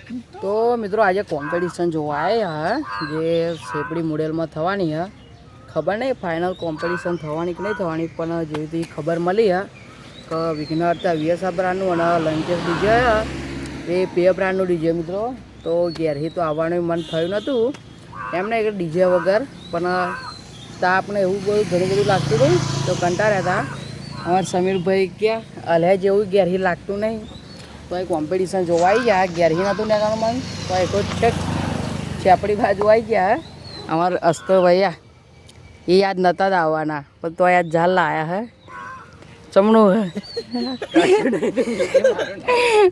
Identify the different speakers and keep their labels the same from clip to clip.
Speaker 1: તો મિત્રો આજે કોમ્પિટિશન જોવા આવ્યા જે સેપડી મોડેલમાં થવાની હે ખબર નહીં ફાઇનલ કોમ્પિટિશન થવાની કે નહીં થવાની પણ જેવી ખબર મળી હે કે વિઘ્નહર્તા વીએસઆર બ્રાન્ડનું અને લંકેશ ડીજે એ પે બ્રાન્ડનું ડીજે મિત્રો તો ઘેરથી તો આવવાનું મન થયું નહોતું એમને એક ડીજે વગર પણ તાપને એવું બધું ઘણું બધું લાગતું હતું તો કંટાળ્યા હતા અમારા સમીરભાઈ ક્યાં અલ્યા જેવું ઘેરથી લાગતું નહીં તો એ કોમ્પિટિશન જોવા આવી ગયા ઘેરથી નહોતું નીકળવાનું મન તો એક છેક છેપડી બાજુ આવી ગયા અમારા અસ્તો ભૈયા એ યાદ નહોતા જ આવવાના પણ તો યાદ ઝાલ લાયા હે ચમણું હે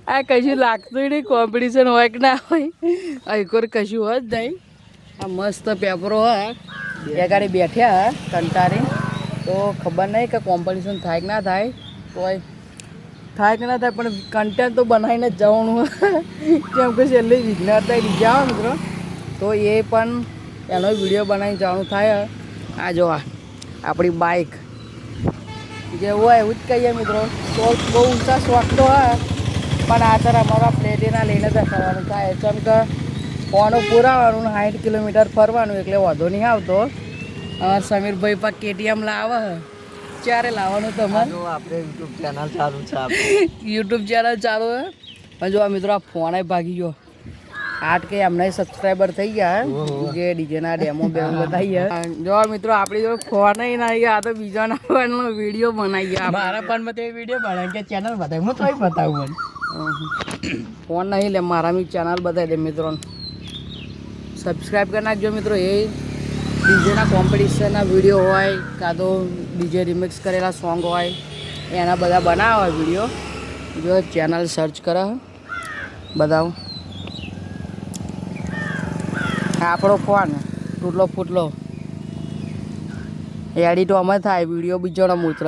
Speaker 1: આ કશું લાગતું નહીં કોમ્પિટિશન હોય કે ના હોય અહીંકોર કશું હોય જ નહીં આ મસ્ત પેપરો હે એ ગાડી બેઠ્યા હે કંટાળી તો ખબર નહીં કે કોમ્પિટિશન થાય કે ના થાય તો થાય કે ના થાય પણ કન્ટેન્ટ તો બનાવીને જ જવાનું કેમ કે છેલ્લે વિઘ્નહર્તા ડીજે આવે મિત્રો તો એ પણ એનો વિડીયો બનાવીને જવાનું થાય આ જો આપણી બાઇક જે હોય એવું જ કહીએ મિત્રો તો બહુ ઊંચા શોખ તો હોય પણ આ તર અમારા પ્લેટીના લઈને જ કરવાનું થાય જેમ કે ફોનો પુરાવાનું 60 કિલોમીટર ફરવાનું એટલે વાંધો નહીં આવતો સમીરભાઈ પર કેટીએમ લાવે ક્યારે લાવવાનું તમારે
Speaker 2: આપણે યુટ્યુબ ચેનલ ચાલુ છે
Speaker 1: યુટ્યુબ ચેનલ ચાલુ હે પણ જો આ મિત્રો આ ફોન ભાગી ગયો 8 કે એમના સબસ્ક્રાઈબર થઈ ગયા જે ડીજેના ડેમો બેમો બતાવી જો મિત્રો આપણી જો ફોન નહીં ના આ તો બીજાના ફોનનો વિડીયો બનાવી ગયા
Speaker 2: મારા ફોનમાં તો વિડીયો બનાવી કે ચેનલ બતાવી હું તોય બતાવું
Speaker 1: ફોન નહીં લે મારા બી ચેનલ બતાવી દે મિત્રોને સબસ્ક્રાઈબ કરી નાખજો મિત્રો એ ડીજેના કોમ્પિટિશનના વિડીયો હોય કાં તો ડીજે રિમિક્સ કરેલા સોંગ હોય એના બધા બનાવે વિડીયો જો ચેનલ સર્ચ કરે બતાવું આપણો ફોન તૂટલો ફૂટલો એડિટ અમે થાય વિડીયો બીજોનો મૂત્ર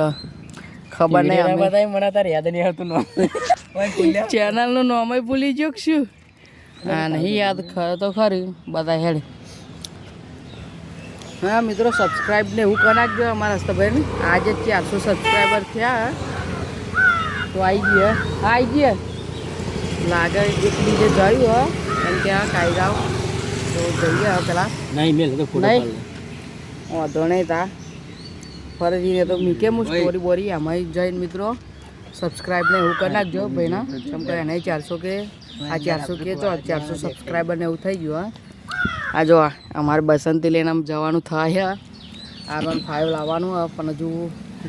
Speaker 1: ખબર નહીં
Speaker 2: બતાવી મને તારે યાદ નહીં આવતું
Speaker 1: ચેનલનું નામ ભૂલી ગયો શું હા નહીં યાદ તો ખરી બધા હેડ હા મિત્રો સબસ્ક્રાઈબ ને એવું કરી નાખજો અમારા હસ્તભાઈને આજે 400 સબસ્ક્રાઈબર થયા તો આવી ગયે લાગે એક બીજે જોયું એમ કે આ કાયદાઓ તો જઈએ પેલા
Speaker 2: નહીં
Speaker 1: વાંધો નહીં તા ફરીને તો મીકે હું સ્ટોરી બોરી એમાં જઈને મિત્રો સબસ્ક્રાઈબ ને એવું કરી નાખજો ભાઈના કેમ કે એને 400 કે આ 400 કે તો 400 સબસ્ક્રાઈબર ને એવું થઈ ગયું આ જો અમારે બસંતી લઈને આમ જવાનું થાય R15 લાવવાનું પણ હજુ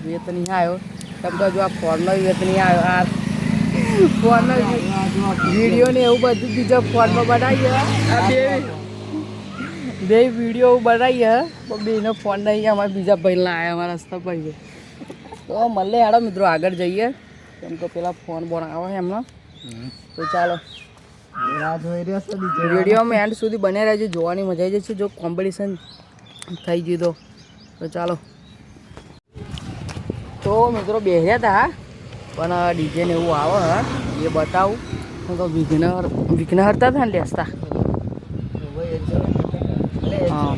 Speaker 1: વેત નહીં આવ્યો કેમ કે હજુ આ ફોનનો વેત નહીં આવ્યો આ ફોનનો વિડીયો ને એવું બધું બીજા ફોનમાં બનાવીએ આ બે વિડીયો બનાવીએ પણ બેનો ફોન નહીં અમારે બીજા ભાઈ લાવ્યા અમારા રસ્તા ભાઈ તો મળે હેડો મિત્રો આગળ જઈએ કેમ કે પેલા ફોન બનાવે એમનો તો ચાલો વિડીયોમાં એન્ડ સુધી બને રહેજો જોવાની મજા આવી જશે જો કોમ્પિટિશન થઈ ગયું તો ચાલો તો મિત્રો બેસ્યા હતા પણ ડીજે ને એવું આવે એ બતાવું હું તો વિઘ્નહર્તા હતા ને લેસતા હા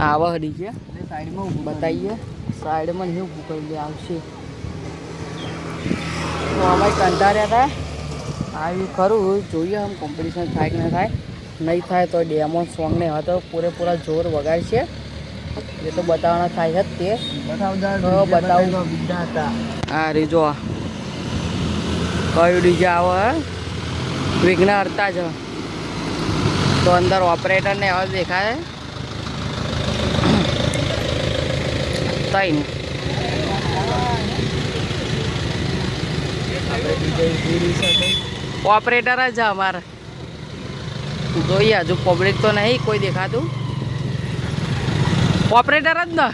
Speaker 1: આવે ડીજે સાઈડમાં બતાવીએ સાઈડમાં નહીં ઊભું કરી દે આવશે તો અમે કંટાળ્યા હતા આવ્યું ખરું જોઈએ આમ કોમ્પિટિશન થાય કે ના થાય નહીં થાય તો ડેમો સોંગને હવે તો પૂરેપૂરા જોર વગાડશે એ તો બતાવવાના થાય જ તે બતાવું હા રે જો કયું ડીજે આવે વિઘ્નહર્તા જ તો અંદર ઓપરેટરને હવે દેખાય તઈ ઓપરેટર જ અમારે જોઈએ હજુ પબ્લિક તો નહીં કોઈ દેખાતું ઓપરેટર જ ને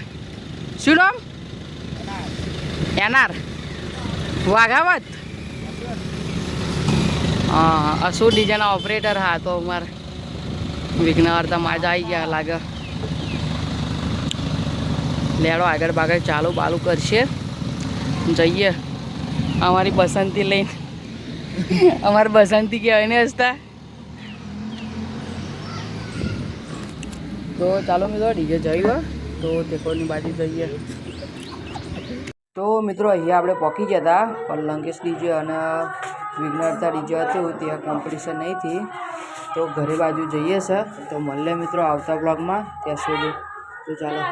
Speaker 1: શું નામ એનાર વાઘાવત હા અસુર ડીજેના ઓપરેટર હા તો અમારે વિઘ્નહર્તા માં જ આવી ગયા લાગે લેડો આગળ બાગળ ચાલુ બાલુ કરશે જઈએ અમારી બસંતી લઈને અમારે બસંતી કહેવાય ને હસતા તો ચાલો મિત્રો ડીજે જઈએ તો તેકોની બાજુ જઈએ તો મિત્રો અહીંયા આપણે પહોંચી ગયા હતા પણ લંકેશ ડીજે અને વિઘ્નહર્તા ડીજે હતું ત્યાં કોમ્પિટિશન નહીં થઈ, તો ઘરે બાજુ જઈએ છે. તો મળીએ મિત્રો આવતા બ્લોગમાં, ત્યાં સુધી તો ચાલો.